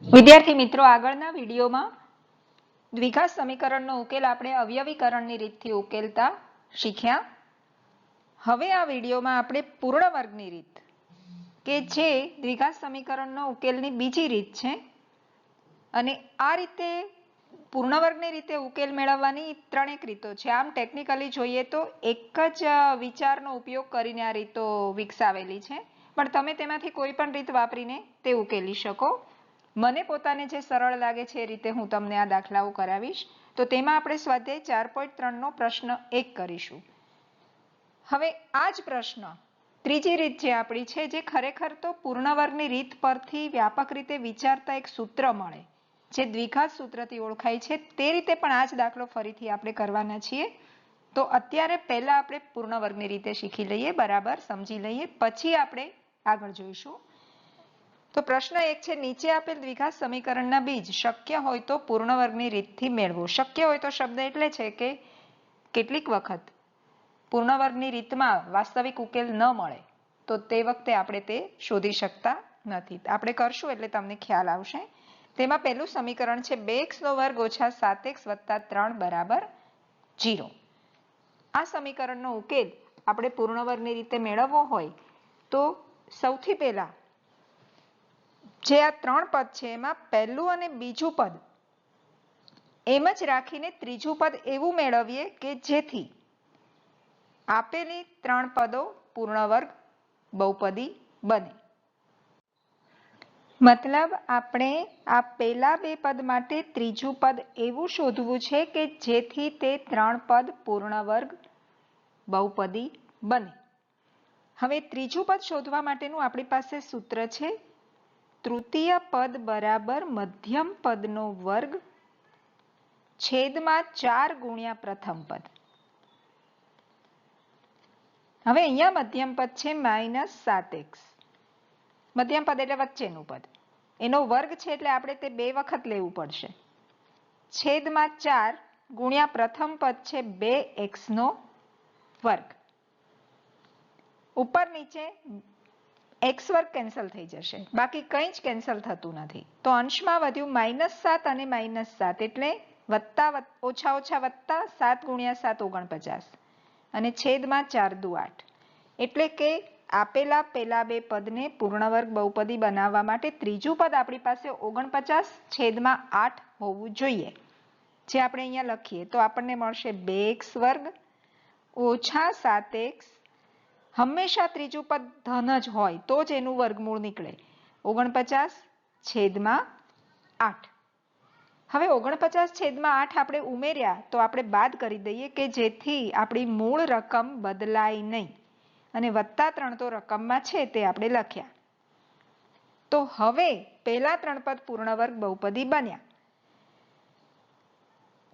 વિદ્યાર્થી મિત્રો, આગળના વિડીયોમાં દ્વિઘાત સમીકરણનો ઉકેલ આપણે અવયવીકરણની રીતથી ઉકેલતા શીખ્યા. હવે આ વિડીયોમાં આપણે પૂર્ણ વર્ગની રીત કે જે દ્વિઘાત સમીકરણનો ઉકેલની બીજી રીત છે, અને આ રીતે પૂર્ણ વર્ગની રીતે ઉકેલ મેળવવાની ત્રણેક રીતો છે. આમ ટેકનિકલી જોઈએ તો એક જ વિચારનો ઉપયોગ કરીને આ રીતો વિકસાવેલી છે, પણ તમે તેમાંથી કોઈ પણ રીત વાપરીને તે ઉકેલી શકો. મને પોતાને જે સરળ લાગે છે એ રીતે હું તમને આ દાખલાઓ કરાવીશ. તો તેમાં આપણે સ્વાધ્યાય 4.3 નો પ્રશ્ન 1 કરીશું. હવે આ જ પ્રશ્ન ત્રીજી રીત જે આપણી છે, જે ખરેખર તો પૂર્ણ વર્ગની રીત પરથી વ્યાપક રીતે વિચારતા એક સૂત્ર મળે, જે દ્વિઘાત સૂત્રથી ઓળખાય છે, તે રીતે પણ આ જ દાખલો ફરીથી આપણે કરવાના છીએ. તો અત્યારે પહેલા આપણે પૂર્ણ વર્ગની રીતે શીખી લઈએ, બરાબર સમજી લઈએ, પછી આપણે આગળ જોઈશું. તો પ્રશ્ન 1 છે, નીચે આપેલ દ્વિઘાત સમીકરણના બીજ શક્ય હોય તો પૂર્ણ વર્ગની રીતથી મેળવો. શક્ય હોય તો શબ્દ એટલે છે કે કેટલીક વખત પૂર્ણ વર્ગની રીતમાં વાસ્તવિક ઉકેલ ન મળે તો તે વખતે આપણે તે શોધી શકતા નથી. આપણે કરશું એટલે તમને ખ્યાલ આવશે. તેમાં પહેલું સમીકરણ છે 2x² - 7x + 3 = 0. આ સમીકરણનો ઉકેલ આપણે પૂર્ણ વર્ગની રીતે મેળવવો હોય તો સૌથી પહેલા જે આ ત્રણ પદ છે એમાં પહેલું અને બીજું પદ એમ જ રાખીને ત્રીજું પદ એવું મેળવીએ કે જેથી આપેલી ત્રણ પદો પૂર્ણ વર્ગ બહુપદી બને. મતલબ આપણે આ પહેલા બે પદ માટે ત્રીજું પદ એવું શોધવું છે કે જેથી તે ત્રણ પદ પૂર્ણ વર્ગ બહુપદી બને. હવે ત્રીજું પદ શોધવા માટેનું આપણી પાસે સૂત્ર છે તૃતીય પદ બરાબર મધ્યમ પદનો વર્ગ છેદમાં 4 ગુણ્યા પ્રથમ પદ. હવે અહીંયા મધ્યમ પદ છે -7x. મધ્યમ પદ એટલે વચ્ચેનું પદ, એનો વર્ગ છે એટલે આપણે તે બે વખત લેવું પડશે. છેદમાં 4 ગુણ્યા પ્રથમ પદ છે 2x નો વર્ગ. ઉપર નીચે x વર્ગ કેન્સલ થઈ જશે, બાકી કંઈ જ કેન્સલ થતું નથી. તો અંશમાં વધ્યું -7 અને -7 એટલે વત્તા ઓછા ઓછા વત્તા 7 ગુણ્યા 7 49 અને છેદમાં 4 દુ 8. એટલે કે આપેલા પેલા બે પદને પૂર્ણ વર્ગ બહુપદી બનાવવા માટે ત્રીજું પદ આપણી પાસે 49/8 હોવું જોઈએ, જે આપણે અહીંયા લખીએ તો આપણને મળશે 2x² - 7x. હંમેશા ત્રીજું પદ ધન જ હોય તો જ એનું વર્ગમૂળ નીકળે. 49/8. હવે 49/8 આપણે ઉમેર્યા તો આપણે બાદ કરી દઈએ કે જેથી આપણી મૂળ રકમ બદલાય નહીં, અને +3 તો રકમમાં છે તે આપણે લખ્યા. તો હવે પહેલા ત્રણ પદ પૂર્ણ વર્ગ બહુપદી બન્યા.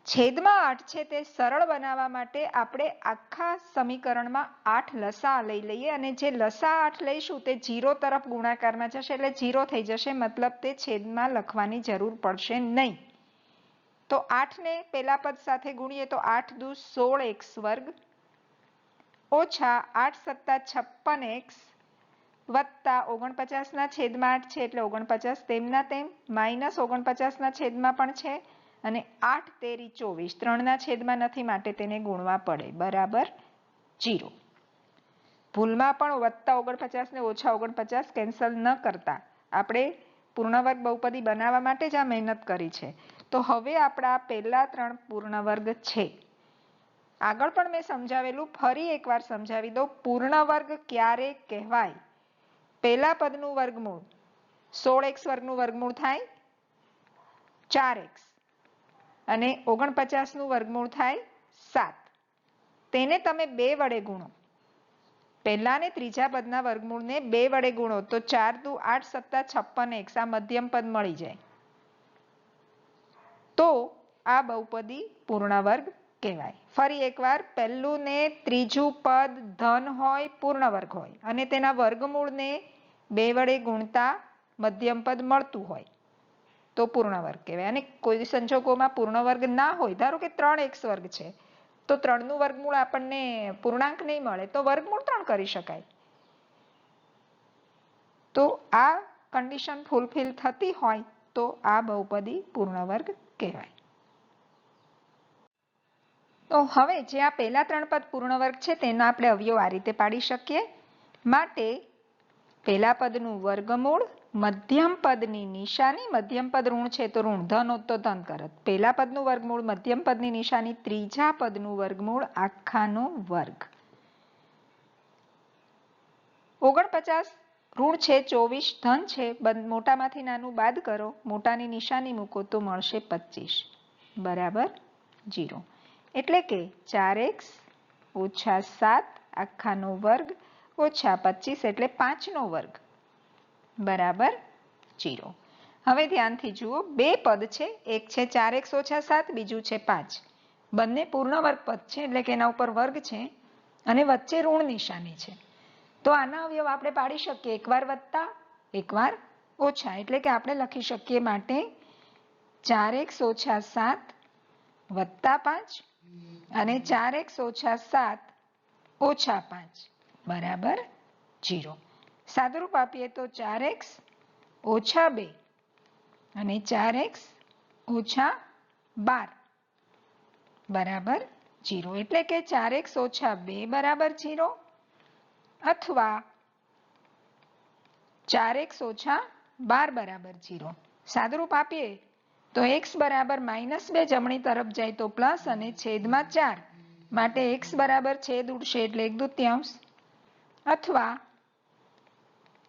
છેદમાં 8 છે તે સરળ બનાવવા માટે આપણે આખા સમીકરણમાં 8 લસા લઈ લઈએ, અને જે લસા 8 લઈશું તે 0 તરફ ગુણાકારમાં જશે એટલે 0 થઈ જશે, મતલબ તે છેદમાં લખવાની જરૂર પડશે નહીં. તો 8 ને પેલા પદ સાથે ગુણીએ તો 8 દુ 16x² ઓછા 8 + 56x વત્તા 49/8 છે એટલે 49 તેમના તેમ, -49/8 પણ છે, અને 8 તેરી 24, 3ના છેદમાં નથી માટે તેને ગુણવા પડે, બરાબર 0. ભૂલમાં પણ +49 ને -49 કેન્સલ ન કરતા આપણે પૂર્ણ વર્ગ બહુપદી બનાવવા માટે જ આ મહેનત કરી છે. તો હવે આપણા પહેલા ત્રણ પૂર્ણ વર્ગ છે. આગળ પણ મેં સમજાવેલું, ફરી એકવાર સમજાવી દઉં. પૂર્ણ વર્ગ ક્યારે કહેવાય? પહેલા પદનું વર્ગમૂળ 16x² નું વર્ગમૂળ થાય 4x, અને 49 નું વર્ગમૂળ થાય 7. તેને તમે 2 વડે ગુણો, પહેલા ને ત્રીજા પદના વર્ગમૂળને 2 વડે ગુણો તો 4 દુ 8 + 56x આ મધ્યમ પદ મળી જાય. તો આ બહુપદી પૂર્ણ વર્ગ કહેવાય. ફરી એકવાર, પહેલું ને ત્રીજું પદ ધન હોય, પૂર્ણ વર્ગ હોય, અને તેના વર્ગમૂળને 2 વડે ગુણતા મધ્યમ પદ મળતું હોય તો પૂર્ણ વર્ગ કહેવાય. અને કોઈ સંજોગોમાં પૂર્ણ વર્ગ ના હોય, ધારો કે 3x² છે તો 3 નું વર્ગમૂળ આપણને પૂર્ણાંક નહીં મળે તો વર્ગમૂળ 3 કરી શકાય. તો આ કન્ડિશન ફૂલફિલ થતી હોય તો આ બહુપદી પૂર્ણ વર્ગ કહેવાય. તો હવે જે આ પહેલા 3 પદ પૂર્ણ વર્ગ છે તેના આપણે અવયવ આ રીતે પાડી શકીએ. માટે પહેલા પદનું વર્ગમૂળ, મધ્યમ પદની નિશાની, મધ્યમ પદ ઋણ છે તો ઋણ, ધન હોત તો ધન કરત. પહેલા પદનું વર્ગમૂળ, મધ્યમ પદની નિશાની, ત્રીજા પદનું વર્ગમૂળ આખાનો વર્ગ. 49 ઋણ છે 24, ધન છે મોટામાંથી નાનું બાદ કરો, મોટાની નિશાની મૂકો તો મળશે 25 બરાબર 0. એટલે કે 4x ઓછા 7 આખાનો વર્ગ ઓછા 25 એટલે 5 નો વર્ગ બરાબર 0. હવે ધ્યાનથી જુઓ, બે પદ છે, એક છે 4x ઓછા 7, બીજું છે 5. બંને પૂર્ણ વર્ગ પદ છે એટલે કે એના ઉપર વર્ગ છે અને વચ્ચે ઋણ નિશાની છે. તો આના અવયવ આપણે પાડી શકીએ એકવાર વત્તા એકવાર ઓછા, એટલે કે આપણે લખી શકીએ માટે 4x ઓછા 7 વત્તા 5 અને 4x ઓછા 7 ઓછા 5 બરાબર 0. સાદુરૂપ આપીએ તો 4x ઓછા 2 અને 4x ઓછા 12 બરાબર 0. એટલે કે 4x ઓછા 2 બરાબર 0 અથવા 4x ઓછા 12 બરાબર 0. સાદુરૂપ આપીએ તો x બરાબર -2 જમણી તરફ જાય તો પ્લસ અને છેદમાં 4 માટે x બરાબર છેદ ઉડશે એટલે 1/2 અથવા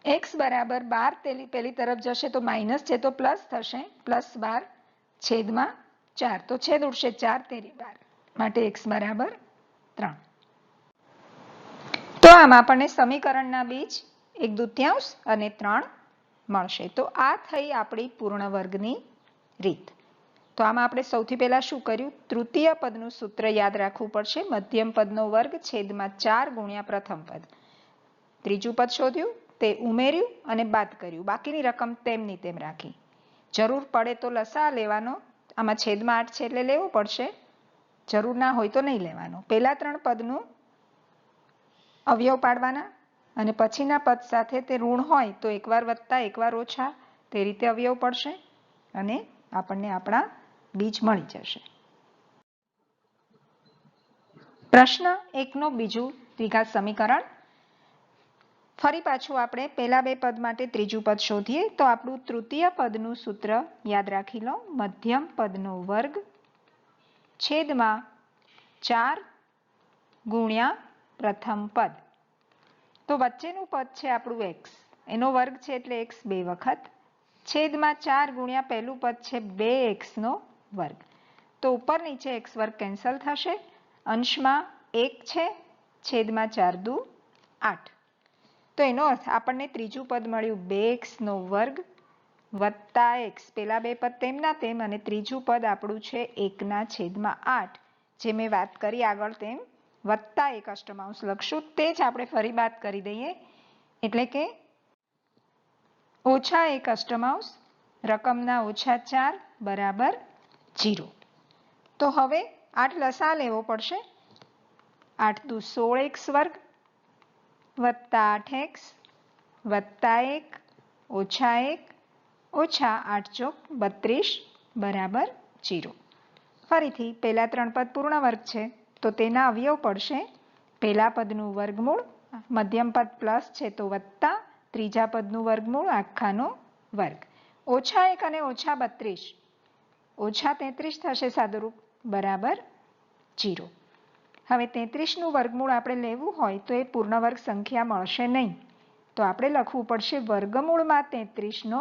x બરાબર 12 પેલી તરફ જશે તો માઇનસ છે તો પ્લસ થશે, +12 છેદમાં 4 તો છેદ ઉડશે 4 તેરી 12 માટે x બરાબર 3. તો આમ આપણને સમીકરણના બીજ 1/2 અને 3 મળશે. તો આ થઈ આપણી પૂર્ણ વર્ગની રીત. તો આમાં આપણે સૌથી પહેલા શું કર્યું? તૃતીય પદનું સૂત્ર યાદ રાખવું પડશે. મધ્યમ પદનો વર્ગ છેદમાં 4 ગુણ્યા પ્રથમ પદ. ત્રીજું પદ શોધ્યું, તે ઉમેર્યું અને બાદ કર્યું. બાકીની રકમ તેમની તેમ રાખી. જરૂર પડે તો લસા લેવાનો. આમાં છેદમાં 8 છે એટલે લેવો પડશે. જરૂર ના હોય તો નહીં લેવાનો. પહેલા 3 પદનું અવયવ પાડવાના અને પછીના પદ સાથે તે ઋણ હોય તો એકવાર વત્તા એકવાર ઓછા તે રીતે અવયવ પડશે અને આપણને આપણા બીજ મળી જશે. પ્રશ્ન 1 નું બીજું દ્વિઘાત સમીકરણ. ફરી પાછું આપણે પહેલા બે પદ માટે ત્રીજું પદ શોધીએ. તો આપણું તૃતીય પદનું સૂત્ર યાદ રાખી લો. મધ્યમ પદનો વર્ગ છેદમાં 4 ગુણ્યા પ્રથમ પદ. તો વચ્ચેનું પદ છે આપણું x, એનો વર્ગ છે એટલે x 2 વખત, છેદમાં 4 ગુણ્યા પહેલું પદ છે 2x નો વર્ગ. તો ઉપર નીચે x વર્ગ કેન્સલ થશે, અંશમાં 1 છે, છેદમાં 4 દુ 8. તો એનો અર્થ આપણને ત્રીજું પદ મળ્યું 2x નો વર્ગ વત્તા x, પેલા બે પદ તેમના તેમ અને ત્રીજું પદ આપણું છે 1/8, જે મેં વાત કરી આગળ તેમ વત્તા 1 અષ્ટમાંશ લખશું. તે જ આપણે ફરી બાદ કરી દઈએ એટલે કે ઓછા 1 અષ્ટમાંશ રકમના ઓછા 4 બરાબર 0. તો હવે 8 લસા લેવો પડશે. 8 દુ 16x વર્ગ વત્તા 8x વત્તા 1 ઓછા 1 ઓછા 8 ચોક 32 બરાબર 0. ફરીથી પહેલા 3 પદ પૂર્ણ વર્ગ છે તો તેના અવયવ પડશે. પહેલા પદનું વર્ગમૂળ, મધ્યમ પદ પ્લસ છે તો વત્તા, ત્રીજા પદનું વર્ગમૂળ આખાનો વર્ગ. ઓછા 1 અને ઓછા 32 ઓછા 33 થશે સાદુરૂપ બરાબર 0. હવે 33નું વર્ગમૂળ આપણે લેવું હોય તો એ પૂર્ણ વર્ગ સંખ્યા મળશે નહીં. તો આપણે લખવું પડશે વર્ગમૂળમાં 33નો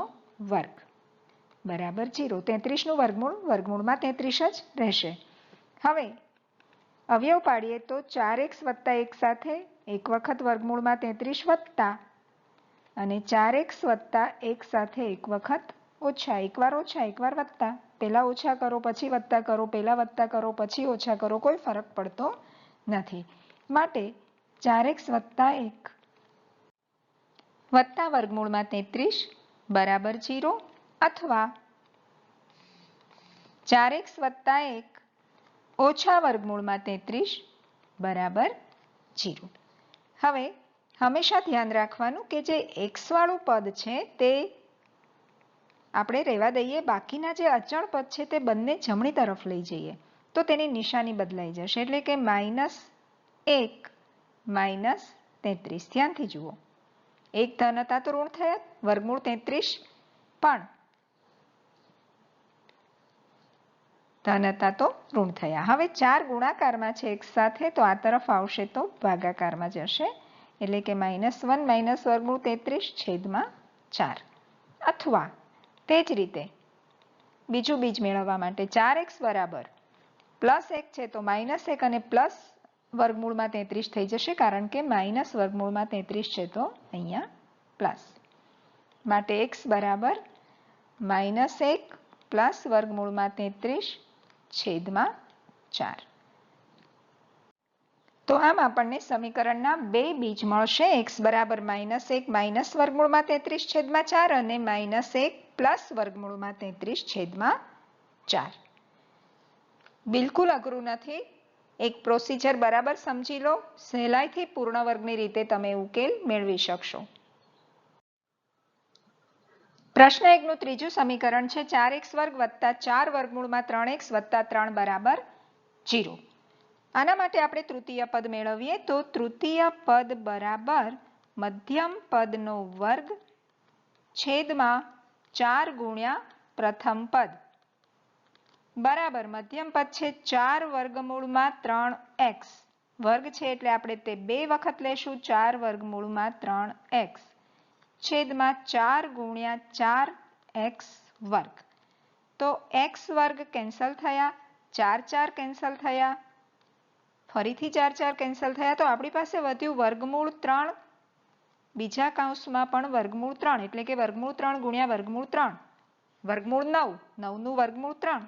વર્ગ બરાબર 0. 33નું વર્ગમૂળ વર્ગમૂળમાં 33 જ રહેશે. હવે અવયવ પાડીએ તો 4x વત્તા 1 સાથે એક વખત વર્ગમૂળમાં 33 વત્તા અને 4x વત્તા 1 સાથે એક વખત ઓછા, એકવાર વત્તા. પહેલા ઓછા કરો પછી વત્તા કરો, પહેલા વત્તા કરો પછી ઓછા કરો, કોઈ ફરક પડતો નથી. માટે 4x વત્તા 1 વત્તા વર્ગમૂળમાં 33 બરાબર 0 અથવા 4x વત્તા 1 ઓછા વર્ગમૂળમાં 33 બરાબર 0. હવે હંમેશા ધ્યાન રાખવાનું કે જે x વાળું પદ છે તે આપણે રહેવા દઈએ, બાકીના જે અચળ પદ છે તે બંને જમણી તરફ લઈ જઈએ તો તેની નિશાની બદલાઈ જશે, એટલે કે -1 - 33. ધ્યાનથી જુઓ, એક ધન હતા તો ઋણ થયા, વર્ગમૂળ 33 પણ ધન હતા તો ઋણ થયા. હવે 4 ગુણાકારમાં છે એક સાથે, તો આ તરફ આવશે તો ભાગાકારમાં જશે, એટલે કે -1 - વર્ગમૂળ 33 છેદમાં 4. અથવા તે જ રીતે બીજું બીજ મેળવવા માટે 4x બરાબર +1 છે તો -1 અને પ્લસ વર્ગમૂળમાં 33 થઈ જશે, કારણ કે માઇનસ વર્ગમૂળમાં 33 છે તો અહીંયા પ્લસ. માટે x બરાબર -1 પ્લસ વર્ગમૂળમાં 33 છેદમાં 4. તો આમ આપણને સમીકરણના બે બીજ મળશે, x બરાબર -1 માઇનસ વર્ગમૂળમાં 33 છેદમાં 4 અને -1 પ્લસ વર્ગમૂળમાં 33 છેદમાં 4. બિલકુલ અઘરું નથી, એક પ્રોસિજર બરાબર સમજી લો, સહેલાઈથી પૂર્ણ વર્ગની રીતે તમે ઉકેલ મેળવી શકશો. પ્રશ્ન 1 નું ત્રીજું સમીકરણ છે 4x વર્ગ વત્તા 4 વર્ગમૂળમાં 3x વત્તા 3 બરાબર 0. આના માટે આપણે તૃતીય પદ મેળવીએ તો તૃતીય પદ બરાબર મધ્યમ પદનો વર્ગ છેદમાં 4 ગુણ્યા પ્રથમ પદ બરાબર મધ્યમ પદ છે 4 વર્ગમૂળમાં 3x, વર્ગ છે એટલે આપણે તે 2 વખત લેશું, 4 વર્ગમૂળમાં 3x છેદમાં 4 ગુણ્યા 4x વર્ગ. તો x વર્ગ કેન્સલ થયા, 4 4 કેન્સલ થયા, ફરીથી 4 4 કેન્સલ થયા, તો આપણી પાસે વધ્યું વર્ગમૂળ 3, બીજા કૌંસમાં પણ વર્ગમૂળ 3, એટલે કે વર્ગમૂળ 3 ગુણ્યા વર્ગમૂળ 3, વર્ગમૂળ 9, 9 નું વર્ગમૂળ 3.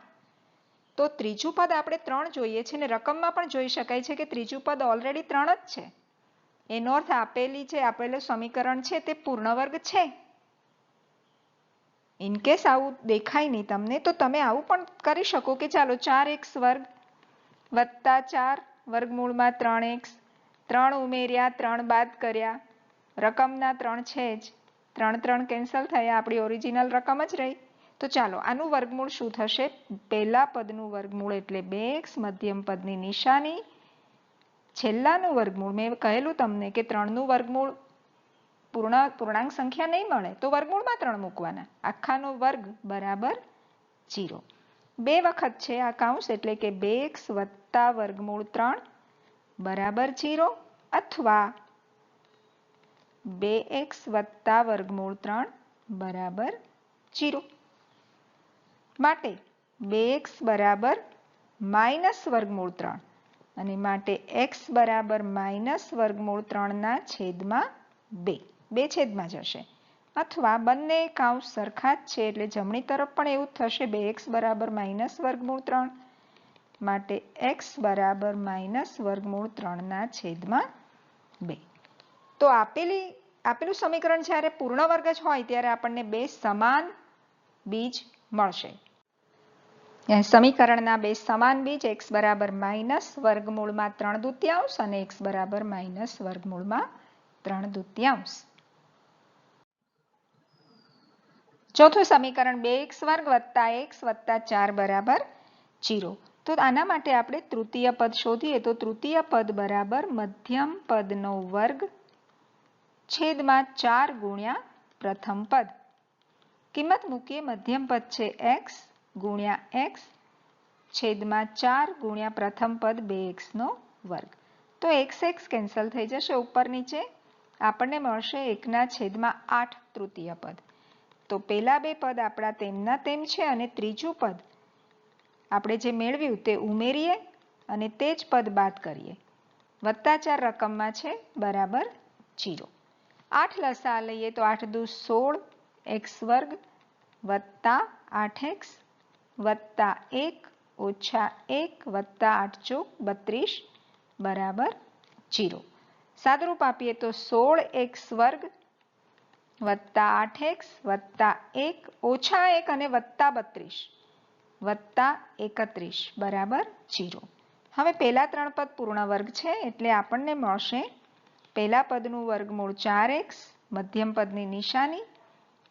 તો ત્રીજું પદ આપણે 3 જોઈએ છે, ને રકમમાં પણ જોઈ શકાય છે કે ત્રીજું પદ ઓલરેડી 3 જ છે. એનો અર્થ આપેલું સમીકરણ છે તે પૂર્ણ વર્ગ છે. ઇનકેસ આવું દેખાય નહીં તમને, તો તમે આવું પણ કરી શકો કે ચાલો 4x વર્ગ વત્તા 4 વર્ગમૂળમાં 3x, 3 ઉમેર્યા, 3 બાદ કર્યા, રકમના 3 છે જ, 3 3 કેન્સલ થયા, આપણી ઓરિજિનલ રકમ જ રહી. તો ચાલો આનું વર્ગમૂળ શું થશે, પહેલા પદનું વર્ગમૂળ એટલે 2x, મધ્યમ પદની નિશાની, છેલ્લાનું વર્ગમૂળ, મેં કહેલું તમને કે 3નું વર્ગમૂળ પૂર્ણાંક સંખ્યા નહીં મળે તો વર્ગમૂળમાં 3 મૂકવાના, આખાનો વર્ગ બરાબર 0. 2 વખત છે આ કૌંસ, એટલે કે 2x વત્તા વર્ગમૂળ 3 બરાબર 0, અથવા 2x વત્તા વર્ગમૂળ 3 બરાબર 0. માટે 2x બરાબર માઇનસ વર્ગમૂળ 3 અને માટે x બરાબર માઇનસ વર્ગમૂળ 3 ના છેદમાં 2, 2 છેદમાં જશે, અથવા બંને કૌંસ સરખા જ છે એટલે જમણી તરફ પણ એવું થશે, 2x બરાબર માઇનસ વર્ગમૂળ 3 માટે x બરાબર માઇનસ વર્ગમૂળ 3 ના છેદમાં 2. તો આપેલું સમીકરણ જ્યારે પૂર્ણ વર્ગ જ હોય ત્યારે આપણને બે સમાન બીજ મળશે. સમીકરણના બે સમાન બીજ x બરાબર માઇનસ વર્ગમૂળમાં 3/2 અને x બરાબર માઇનસ વર્ગમૂળમાં 3/2. ચોથું સમીકરણ 2x વર્ગ વત્તા x વત્તા 4 બરાબર 0. તો આના માટે આપણે તૃતીય પદ શોધીએ તો તૃતીય પદ બરાબર મધ્યમ પદનો વર્ગ છેદમાં 4 ગુણ્યા પ્રથમ પદ. કિંમત મૂકીએ, મધ્યમ પદ છે x ગુણ્યા x છેદમાં 4 ગુણ્યા પ્રથમ પદ 2x નો વર્ગ. તો x કેન્સલ થઈ જશે ઉપર નીચે, આપણને મળશે 1/8 તૃતીય પદ. તો પહેલા બે પદ આપણા તેમના તેમ છે અને ત્રીજું પદ આપણે જે મેળવ્યું તે ઉમેરીએ અને તે જ પદ બાદ કરીએ. વત્તા 4 રકમમાં છે બરાબર 0. 8 લસા લઈએ તો 8 દુ 16 x વર્ગ વત્તા 8x વત્તા 1 ઓછા 1 વત્તા 8 ચોક 32 બરાબર 0. સાદુરૂપ આપીએ તો 16x વર્ગ વત્તા 8x વત્તા 1 ઓછા 1 અને વત્તા 32 વત્તા 31 બરાબર 0. હવે પહેલા 3 પદ પૂર્ણ વર્ગ છે એટલે આપણને મળશે પહેલા પદનું વર્ગમૂળ 4x, મધ્યમ પદની નિશાની,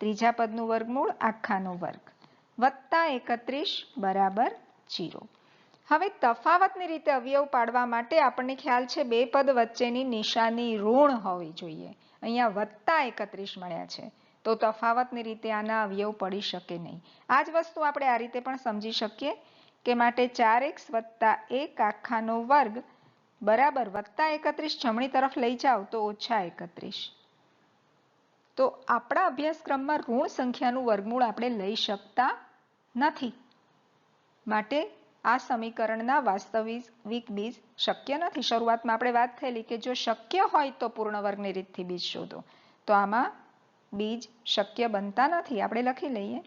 ત્રીજા પદનું વર્ગમૂળ આખાનો વર્ગ વત્તા 31 બરાબર 0. હવે તફાવતની રીતે અવયવ પાડવા માટે આપણને ખ્યાલ છે બે પદ વચ્ચેની નિશાની ઋણ હોવી જોઈએ. અહીંયા વત્તા 31 મળ્યા છે તો તફાવતની રીતે આના અવયવ પડી શકે નહીં. આ જ વસ્તુ આપણે આ રીતે પણ સમજી શકીએ કે માટે 4x વત્તા 1 આખાનો વર્ગ બરાબર વત્તા 31 જમણી તરફ લઈ જાઓ તો ઓછા 31. તો આપણા અભ્યાસક્રમમાં ઋણ સંખ્યાનું વર્ગમૂળ આપણે લઈ શકતા નથી. માટે આ સમીકરણના વાસ્તવિક બીજ શક્ય નથી. શરૂઆતમાં આપણે વાત થયેલી કે જો શક્ય હોય તો પૂર્ણ વર્ગની રીતથી બીજ શોધો, તો આમાં બીજ શક્ય બનતા નથી. આપણે લખી લઈએ.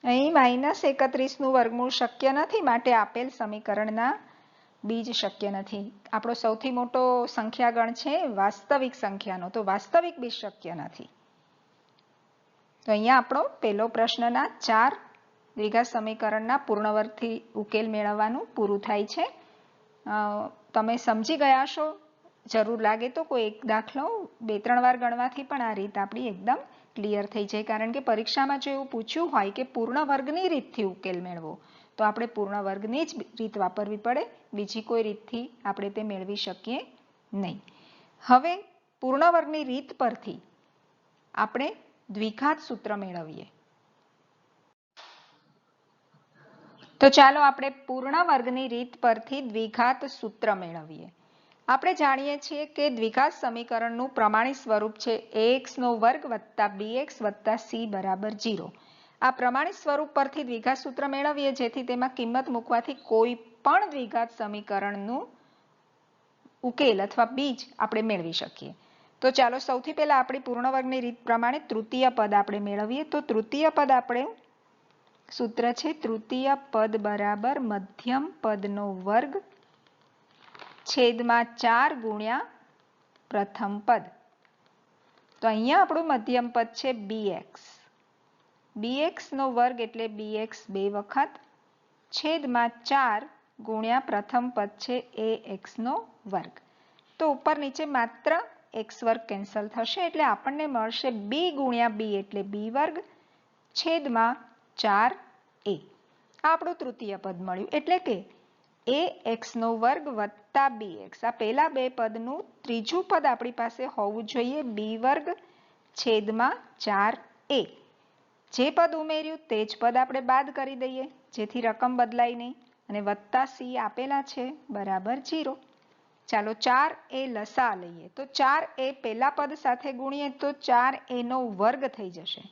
અહીં -31 નું વર્ગમૂળ શક્ય નથી, માટે આપેલ સમીકરણના બીજ શક્ય નથી. આપણો સૌથી મોટો સંખ્યાગણ છે વાસ્તવિક સંખ્યાનો, તો વાસ્તવિક બીજ શક્ય નથી. તો અહીંયા આપણો પહેલો પ્રશ્નના 4 દ્વિઘાત સમીકરણના પૂર્ણ વર્ગથી ઉકેલ મેળવવાનું પૂરું થાય છે. તમે સમજી ગયા છો. જરૂર લાગે તો કોઈ એક દાખલો 2-3 વાર ગણવાથી પણ આ રીત આપણી એકદમ ક્લિયર થઈ જાય. કારણ કે પરીક્ષામાં જો એવું પૂછ્યું હોય કે પૂર્ણ વર્ગની રીતથી ઉકેલ મેળવો, તો આપણે પૂર્ણ વર્ગની જ રીત વાપરવી પડે. બીજી કોઈ રીતથી આપણે તે મેળવી શકીએ નહીં. હવે પૂર્ણ વર્ગની રીત પરથી આપણે દ્વિઘાત સૂત્ર મેળવીએ. તો ચાલો આપણે પૂર્ણ વર્ગની રીત પરથી દ્વિઘાત સૂત્ર મેળવીએ. આપણે જાણીએ છીએ કે દ્વિઘાત સમીકરણનું પ્રમાણિત સ્વરૂપ છે ax² વત્તા bx વત્તા c બરાબર 0. આ પ્રમાણિત સ્વરૂપ પરથી દ્વિઘાત સૂત્ર મેળવીએ જેથી તેમાં કિંમત મૂકવાથી કોઈ પણ દ્વિઘાત સમીકરણનું ઉકેલ અથવા બીજ આપણે મેળવી શકીએ. તો ચાલો સૌથી પહેલા આપણી પૂર્ણ વર્ગની રીત પ્રમાણે તૃતીય પદ આપણે મેળવીએ. તો તૃતીય પદ આપણે સૂત્ર છે તૃતીય પદ બરાબર મધ્યમ પદનો વર્ગ છેદમાં 4 ગુણ્યા પ્રથમ પદ. તો અહીંયા આપણું મધ્યમ પદ છે bx. bx નો વર્ગ એટલે bx 2 વખત છેદમાં 4 ગુણ્યા પ્રથમ પદ છે ax નો વર્ગ. તો ઉપર નીચે માત્ર x વર્ગ કેન્સલ થશે એટલે આપણને મળશે b ગુણ્યા b એટલે b વર્ગ છેદમાં 4a. આપણું તૃતીય પદ મળ્યું એટલે કે ax નો વર્ગ વત્તા bx. આ પહેલા બે પદનું ત્રીજું પદ આપણી પાસે હોવું જોઈએ b વર્ગ છેદમાં 4a. જે પદ ઉમેર્યું તે જ પદ આપણે બાદ કરી દઈએ જેથી રકમ બદલાય નહીં, અને વત્તા c આપેલા છે બરાબર 0. ચાલો 4a લસા લઈએ. તો 4a પહેલા પદ સાથે ગુણીએ તો 4a નો વર્ગ થઈ જશે.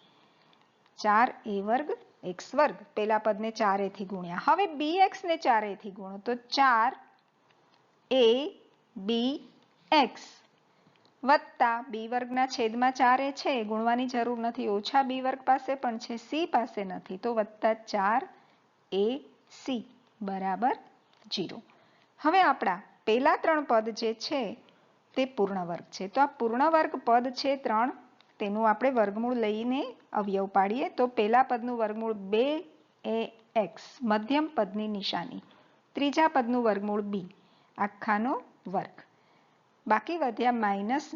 4a વર્ગ x વર્ગ પહેલા પદને 4a થી ગુણ્યા. હવે bx ને 4a થી ગુણો તો 4abx વત્તા b વર્ગના છેદમાં 4a છે, ગુણવાની જરૂર નથી. ઓછા b વર્ગ પાસે પણ છે, c પાસે નથી, તો વત્તા 4ac બરાબર 0. હવે આપણા પહેલા 3 પદ જે છે તે પૂર્ણ વર્ગ છે. તો આ પૂર્ણ વર્ગ પદ છે 3, તેનું આપણે વર્ગમૂળ લઈને અવયવ પાડીએ. તો પહેલા પદનું વર્ગમૂળ 2ax મધ્યમ પદની નિશાની, ત્રીજા પદનું વર્ગમૂળ b આખાનો વર્ગ, બાકી વધ્યા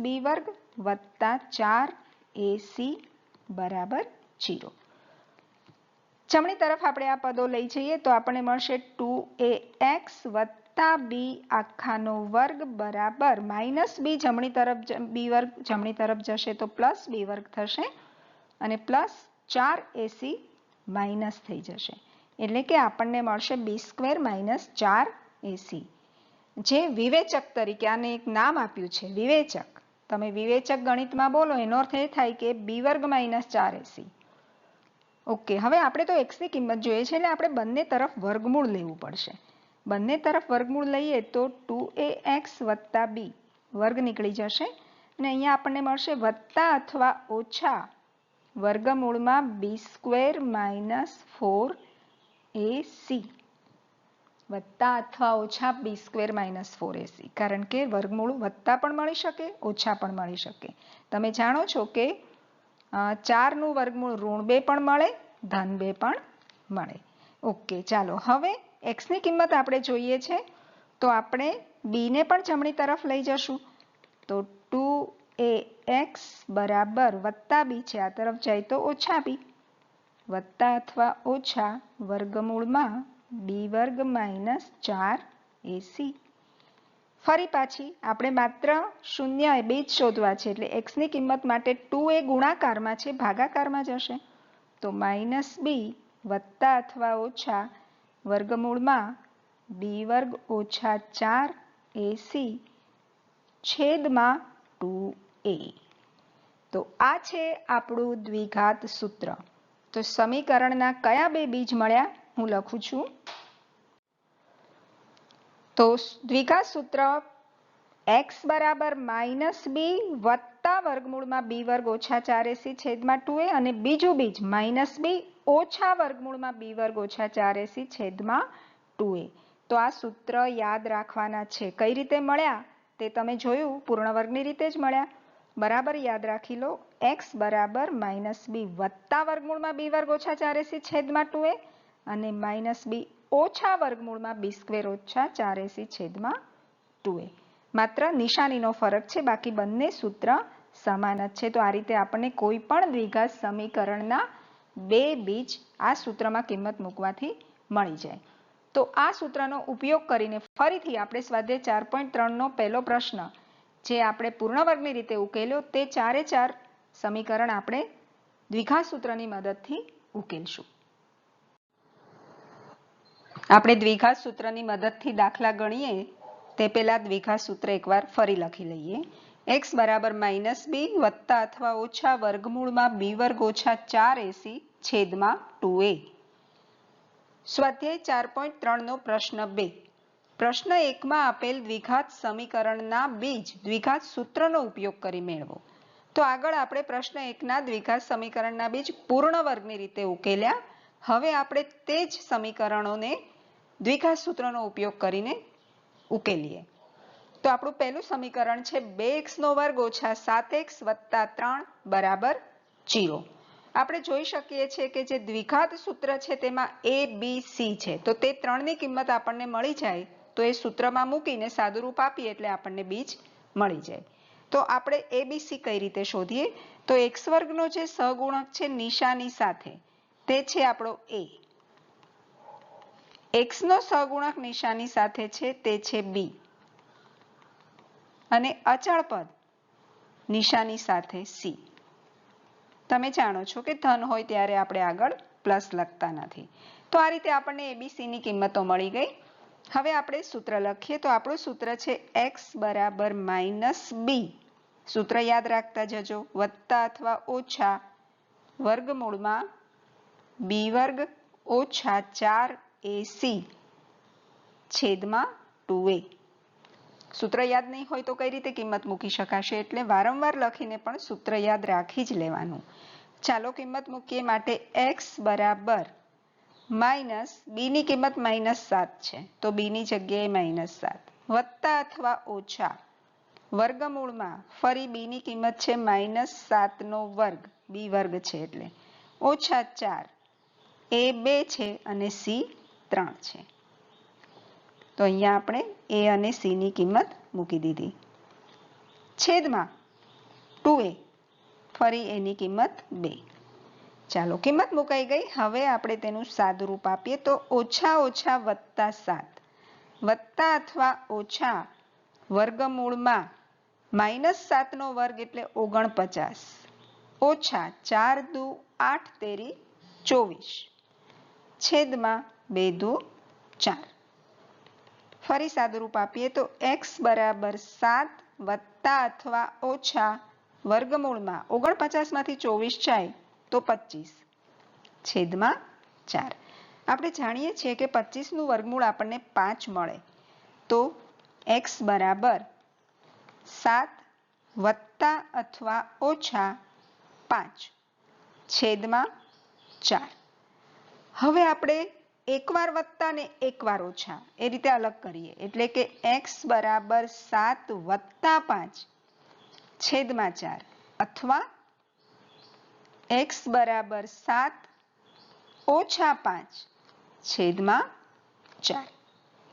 -b વર્ગ વત્તા 4ac બરાબર 0. જમણી તરફ આપણે આ પદો લઈ જઈએ તો આપણને મળશે 2ax વત્તા b આખાનો વર્ગ બરાબર -b જમણી તરફ b વર્ગ જમણી તરફ જશે તો +b વર્ગ થશે અને +4ac માઇનસ થઈ જશે. એટલે કે આપણને મળશે b² - 4ac. જે વિવેચક તરીકે આને એક નામ આપ્યું છે વિવેચક. તમે વિવેચક ગણિતમાં બોલો એનો અર્થ એ થાય કે b² - 4ac. ઓકે, હવે આપણે તો x ની કિંમત જોઈએ છે એટલે આપણે બંને તરફ વર્ગમૂળ લેવું પડશે. બંને તરફ વર્ગમૂળ લઈએ તો 2ax વત્તા b વર્ગ નીકળી જશે અને અહીંયા આપણને મળશે વત્તા અથવા ઓછા વર્ગમૂળમાં b² - 4ac વત્તા અથવા ઓછા b² - 4ac. કારણ કે વર્ગમૂળ વત્તા પણ મળી શકે ઓછા પણ મળી શકે. તમે જાણો છો કે 4 નું વર્ગમૂળ ઋણ 2 પણ મળે ધન 2 પણ મળે. ઓકે, ચાલો હવે x ની કિંમત આપણે જોઈએ છે તો આપણે b ને પણ જમણી તરફ લઈ જશું. તો એ x બરાબર વત્તા બી છે, આ તરફ જાય તો ઓછા બી, વત્તા અથવા ઓછા વર્ગમૂળમાં બી વર્ગ માઇનસ 4ac. ફરી પાછી આપણે માત્ર શૂન્ય બે જ શોધવા છે, એટલે x ની કિંમત માટે 2a ગુણાકારમાં છે, ભાગાકારમાં જશે, તો માઇનસ બી વત્તા અથવા ઓછા વર્ગમૂળમાં બી વર્ગ ઓછા 4ac છેદમાં 2a. તો આ છે આપણું દ્વિઘાત સૂત્ર. તો સમીકરણના કયા બે બીજ મળ્યા હું લખું છું. તો દ્વિઘાત સૂત્ર x બરાબર માઇનસ બી વત્તા વર્ગમૂળમાં બી વર્ગ ઓછા 4ac છેદમાં 2a, અને બીજું બીજ માઇનસ બી ઓછા વર્ગમૂળમાં બી વર્ગ ઓછા 4ac છેદમાં 2a. તો આ સૂત્ર યાદ રાખવાના છે. કઈ રીતે મળ્યા તે તમે જોયું, પૂર્ણ વર્ગની રીતે જ મળ્યા. બરાબર યાદ રાખી લો. x બરાબર માઇનસ બી વત્તા વર્ગમૂળમાં બી વર્ગ ઓછા 4ac છેદમાં 2a, અને માઇનસ બી ઓછા વર્ગમૂળમાં બી સ્ક્વેર ઓછા 4ac છેદમાં 2a. માત્ર નિશાનીનો ફરક છે, બાકી બંને સૂત્ર સમાન જ છે. તો આ રીતે આપણને કોઈ પણ દ્વિઘાત સમીકરણના બે બીજ આ સૂત્રમાં કિંમત મૂકવાથી મળી જાય. તો આ સૂત્રનો ઉપયોગ કરીને ફરીથી આપણે સ્વાધ્યાય 4.3 નો પહેલો પ્રશ્ન જે આપણે પૂર્ણ વર્ગની રીતે ઉકેલ્યો, તે 4 સમીકરણ આપણે દ્વિઘાત સૂત્રની મદદથી ઉકેલશું. આપણે દ્વિઘાત સૂત્રની મદદથી દાખલા ગણીએ તે પહેલા દ્વિઘાત સૂત્ર એકવાર ફરી લખી લઈએ. x બરાબર માઇનસ બી વત્તા અથવા ઓછા વર્ગમૂળમાં બી વર્ગ ઓછા 4ac છેદમાં 2a. સ્વાધ્યાય 4.3 નો પ્રશ્ન 2. પ્રશ્ન 1માં આપેલ દ્વિઘાત સમીકરણના બીજ દ્વિઘાત સૂત્રનો ઉપયોગ કરી મેળવો. તો આગળ આપણે પ્રશ્ન 1ના દ્વિઘાત સમીકરણના બીજ પૂર્ણ વર્ગની રીતે ઉકેલ્યા. હવે આપણે તે જ સમીકરણોને દ્વિઘાત સૂત્રનો ઉપયોગ કરીને ઉકેલીએ. તો આપણું પહેલું સમીકરણ છે 2x નો વર્ગ ઓછા 7x વત્તા 3 બરાબર 0. આપણે જોઈ શકીએ છીએ કે જે દ્વિઘાત સૂત્ર છે તેમાં a b c છે, તો તે ત્રણની કિંમત આપણને મળી જાય તો એ સૂત્રમાં મૂકીને સાદુરૂપ આપીએ એટલે આપણને બીજ મળી જાય. તો આપણે a b c કઈ રીતે શોધીએ. તો x વર્ગનો જે સહગુણક છે નિશાની સાથે તે છે આપણો a, x નો સહગુણક નિશાની સાથે છે તે છે b, અને અચળ પદ નિશાની સાથે c. તમે જાણો છો કે ધન હોય ત્યારે આપણે આગળ પ્લસ લખતા નથી. તો આ રીતે આપણને abc ની કિંમતો મળી ગઈ. હવે આપણે સૂત્ર લખીએ. તો આપણું સૂત્ર છે x બરાબર માઇનસ બી, સૂત્ર યાદ રાખતા જજો, વત્તા અથવા ઓછા વર્ગમૂળમાં બી વર્ગ ઓછા 4ac છેદમાં 2a. સૂત્ર યાદ નહીં હોય તો કઈ રીતે કિંમત મૂકી શકાશે, એટલે વારંવાર લખીને પણ સૂત્ર યાદ રાખી જ લેવાનું. ચાલો કિંમત મૂકીએ. માટે x બરાબર માઇનસ બીની કિંમત -7 છે, તો બીની જગ્યાએ -7 વત્તા અથવા ઓછા વર્ગમૂળમાં ફરી બીની કિંમત છે -7 નો વર્ગ, બી વર્ગ છે એટલે ઓછા 4, એ 2 છે અને c 3 છે. તો અહીંયા આપણે a અને c ની કિંમત મૂકી દીધી. છેદમાં 2a, ફરી એની કિંમત 2. ચાલો કિંમત મુકાઈ ગઈ. હવે આપણે તેનું સાદુરૂપ આપીએ. તો ઓછા ઓછા વત્તા 7 વત્તા અથવા ઓછા વર્ગમૂળમાં -7 નો વર્ગ એટલે 49 ઓછા 4 દુ 8 તેરી 24 છેદમાં 2 દુ 4. ફરી સાદુરૂપ આપીએ. તો x બરાબર 7 વત્તા અથવા ઓછા વર્ગમૂળમાં 49 માંથી 24 જાય તો 25 છેદમાં 4. આપણે જાણીએ છીએ કે 25 નું વર્ગમૂળ આપણને 5 મળે. તો x બરાબર 7 વત્તા અથવા ઓછા 5 છેદમાં 4. હવે આપણે એકવાર વત્તા ને એકવાર ઓછા એ રીતે અલગ કરીએ. એટલે કે x બરાબર 7 વત્તા 5 છેદમાં 4, અથવા x બરાબર 7 ઓછા 5 છેદમાં 4.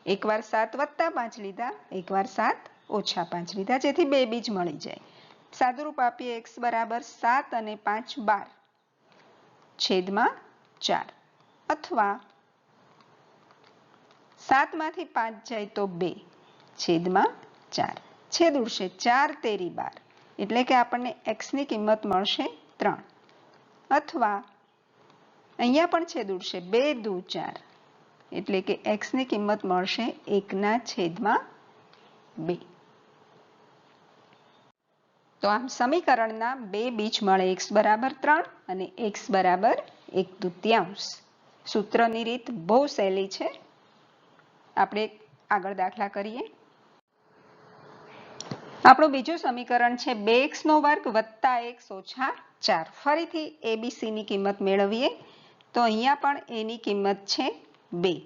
એકવાર 7 વત્તા 5 લીધા, એકવાર 7 ઓછા 5 લીધા, જેથી બે બીજ મળી જાય. સાદુરૂપ આપીએ x બરાબર 7 અને 5 12 છેદમાં 4 અથવા 7 માંથી 5 જાય તો 2 છેદમાં 4 છેદ ઉડશે 4 તેરી 12 એટલે કે આપણને x ની કિંમત મળશે 3 અથવા અહીંયા પણ છેદ ઉડશે 2 દુ 4 એટલે કે x ની કિંમત મળશે 1/2. તો આમ સમીકરણના બે બીજ મળે x બરાબર 3 અને x બરાબર 1/2. સૂત્રની રીત બહુ સહેલી છે. આપણે આગળ દાખલા કરીએ. આપણું બીજું સમીકરણ છે 2x નો વર્ગ વત્તા x ઓછા 4. ફરીથી abc ની કિંમત મેળવીએ તો અહીંયા પણ a ની કિંમત છે 2.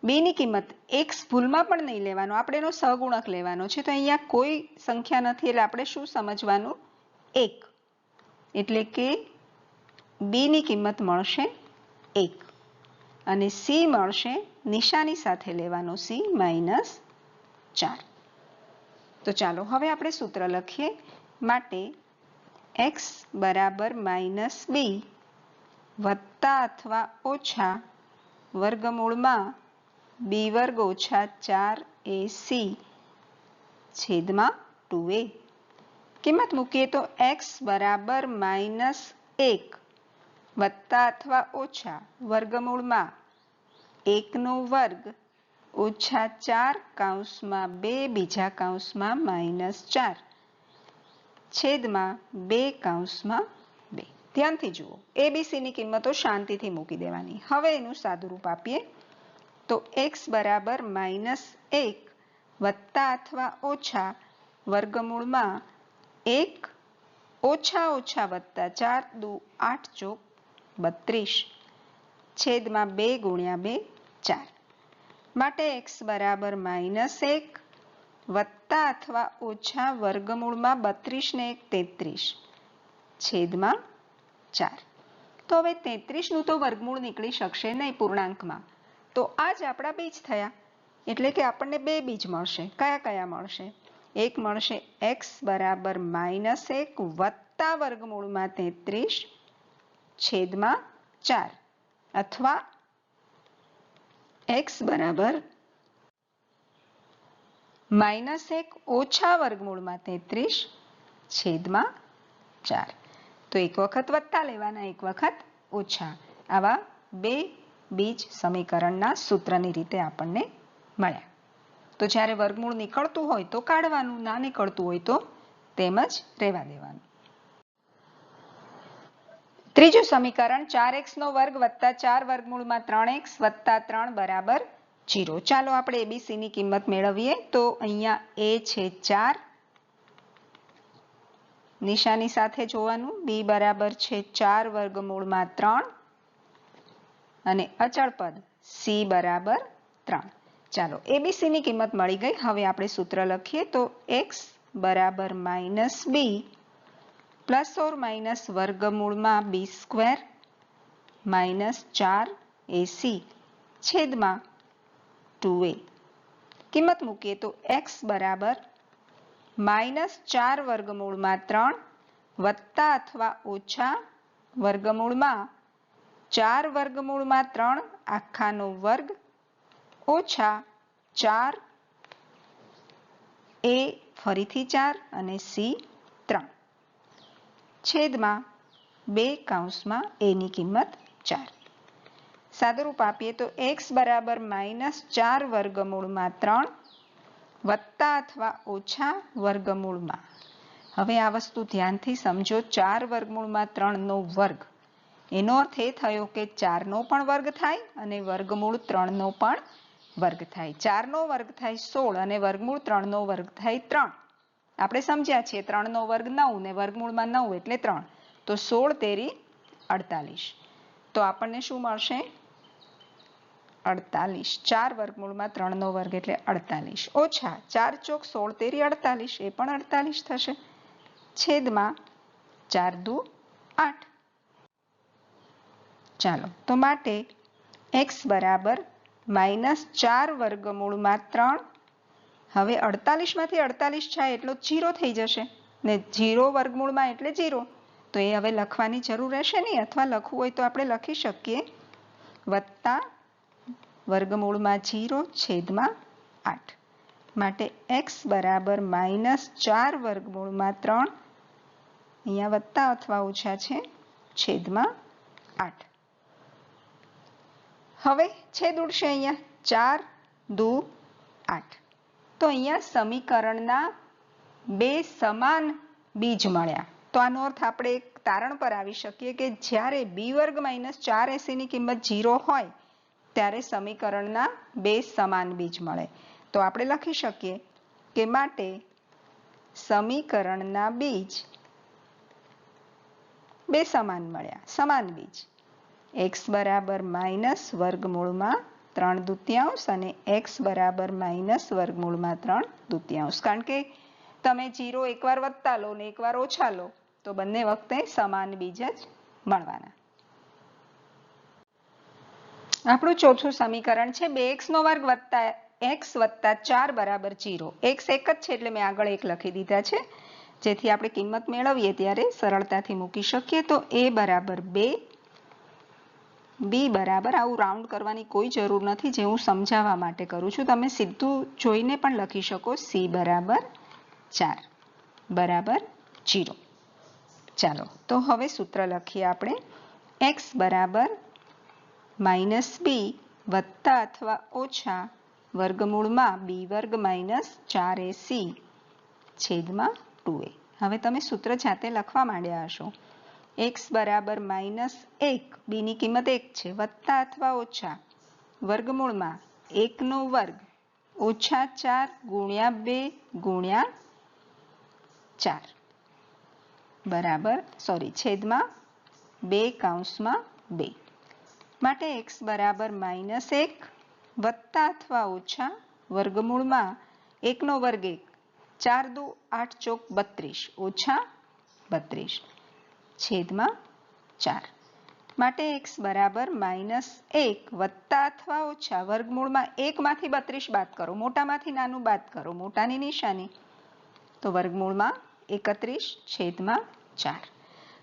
b ની કિંમત x ભૂલમાં પણ નહીં લેવાનો, આપણે એનો સહગુણક લેવાનો છે. તો અહીંયા કોઈ સંખ્યા નથી એટલે આપણે શું સમજવાનું? 1. એટલે કે b ની કિંમત મળશે 1 અને c મળશે નિશાની સાથે લેવાનો c -4. તો ચાલો હવે આપણે સૂત્ર લખીએ. માટે x બરાબર -b વત્તા અથવા ઓછા વર્ગમૂળમાં b વર્ગ ઓછા 4ac છેદમાં 2a. કિંમત મૂકીએ તો x બરાબર -1 વત્તા અથવા ઓછા વર્ગમૂળમાં 1 નો વર્ગ ઓછા 4 કૌંસમાં 2 બીજા કૌંસમાં -4 છેદમાં 2 કૌંસમાં 2. ધ્યાનથી જુઓ, abc ની કિંમતો શાંતિથી મૂકી દેવાની. હવે એનું સાદુરૂપ આપીએ તો x બરાબર -1 વત્તા અથવા ઓછા વર્ગમૂળમાં 1 ઓછા ઓછા વત્તા 4 દુ 8 ચોક 32 છેદમાં 2 ગુણ્યા 2 4. માટે x બરાબર -1 વત્તા અથવા ઓછા વર્ગમૂળમાં 32 ને 1 33 છેદમાં 4. તો હવે 33 નું તો વર્ગમૂળ નીકળી શકશે નહીં પૂર્ણાંકમાં. તો આ જ આપણા બીજ થયા. એટલે કે આપણને બે બીજ મળશે. કયા કયા મળશે? એક મળશે x બરાબર -1 વત્તા વર્ગમૂળમાં 33 છેદમાં 4 અથવા x બરાબર -1 ઓછા વર્ગમૂળમાં 33 છેદમાં 4. તો એક વખત વત્તા લેવાના, એક વખત ઓછા. આવા બે બીજ સમીકરણના સૂત્રની રીતે આપણને મળ્યા. તો જ્યારે વર્ગમૂળ નીકળતું હોય તો કાઢવાનું, ના નીકળતું હોય તો તેમ જ રહેવા દેવાનું. ત્રીજું સમીકરણ 4x નો વર્ગ વત્તા 4 વર્ગમૂળમાં 3x વત્તા 3 બરાબર 0. ચાલો આપણે abc ની કિંમત મેળવીએ. તો અહીંયા a છે 4 નિશાની સાથે જોવાનું, b બરાબર છે 4 વર્ગમૂળમાં 3 અને અચળ પદ c બરાબર 3. ચાલો abc ની કિંમત મળી ગઈ. હવે આપણે સૂત્ર લખીએ તો x બરાબર -b પ્લસ ઓર માઇનસ વર્ગમૂળમાં b સ્ક્વેર -4ac છેદમાં 2a. કિંમત મૂકીએ તો x બરાબર -4 વર્ગમૂળમાં 3 વત્તા અથવા ઓછા વર્ગમૂળમાં 4 વર્ગમૂળમાં 3 આખાનો વર્ગ ઓછા 4 a ફરીથી 4 અને c 3 છેદમાં 2 કૌંસમાં a ની કિંમત 4. સાદુરૂપ આપીએ તો x બરાબર -4 વર્ગમૂળમાં 3 વત્તા અથવા ઓછા વર્ગમૂળમાં, હવે આ વસ્તુ ધ્યાનથી સમજો, 4 વર્ગમૂળમાં 3 નો વર્ગ, એનો અર્થ એ થયો કે 4 નો પણ વર્ગ થાય અને વર્ગમૂળ 3 નો પણ વર્ગ થાય. 4 નો વર્ગ થાય 16 અને વર્ગમૂળ 3 નો વર્ગ થાય 3. આપણે સમજ્યા છીએ 3 નો વર્ગ 9 ને વર્ગમૂળમાં 9 એટલે 3. તો 16 તેરી 48. તો આપણને શું મળશે? 48. 4 વર્ગમૂળમાં 3 નો વર્ગ એટલે 48 ઓછા 4 ચોક 16 તેરી 48, એ પણ 48 થશે છેદમાં 4 દુ 8. ચાલો તો માટે x બરાબર -4 વર્ગમૂળમાં 3. હવે 48 માંથી 48 જાય એટલો 0 થઈ જશે ને 0 વર્ગમૂળમાં એટલે 0, તો એ હવે લખવાની જરૂર રહેશે નહીં, અથવા લખવું હોય તો આપણે લખી શકીએ વત્તા વર્ગમૂળમાં 0 છેદમાં 8. માટે x બરાબર -4 વર્ગમૂળમાં 3, અહીંયા વત્તા અથવા ઓછા છે, છેદમાં 8. હવે છેદ ઉડશે અહીંયા, 4 દુ 8. તો અહીંયા સમીકરણના બે સમાન બીજ મળ્યા. તો આનો અર્થ આપણે એક તારણ પર આવી શકીએ કે જ્યારે b વર્ગ -4ac ની કિંમત 0 હોય ત્યારે સમીકરણના બે સમાન બીજ મળે. તો આપણે લખી શકીએ કે માટે સમીકરણના બીજ બે સમાન મળ્યા, સમાન બીજ. x બરાબર વર્ગમૂળમાં 3/2 અને x બરાબર વર્ગમૂળમાં 3/2. કારણ કે તમે 0 એકવાર વત્તા લો ને એકવાર ઓછા લો તો બંને વખતે સમાન બીજ જ મળવાના. આપણું ચોથું સમીકરણ છે 2x² વત્તા x વત્તા 4 બરાબર 0. x એક જ છે એટલે મેં આગળ 1 લખી દીધા છે, જેથી આપણે કિંમત મેળવીએ ત્યારે સરળતાથી મૂકી શકીએ. તો a બરાબર 2, b બરાબર, આવું રાઉન્ડ કરવાની કોઈ જરૂર નથી, જે હું સમજાવવા માટે કરું છું. તમે સીધું જોઈને પણ લખી શકો c બરાબર 4 બરાબર 0. ચાલો તો હવે સૂત્ર લખીએ આપણે. x બરાબર -b વત્તા અથવા ઓછા વર્ગમૂળમાં b વર્ગ -4ac છેદમાં 2a. હવે તમે સૂત્ર જાતે લખવા માંડ્યા હશો. x બરાબર -1, b ની કિંમત 1 છે, વત્તા અથવા ઓછા વર્ગમૂળમાં 1 નો વર્ગ ઓછા 4 ગુણ્યા 2 ગુણ્યા 4 બરાબર છેદમાં 2/2. માટે x બરાબર -1 વત્તા અથવા ઓછા વર્ગમૂળમાં 1 નો વર્ગ 1, 4 દુ 8 ચોક 32 ઓછા 32 છેદમાં 4. માટે x બરાબર -1 વત્તા અથવા ઓછા વર્ગમૂળમાં 1 માંથી 32 બાદ કરો, મોટામાંથી નાનું બાદ કરો, મોટાની નિશાની, તો વર્ગમૂળમાં 31 છેદમાં 4.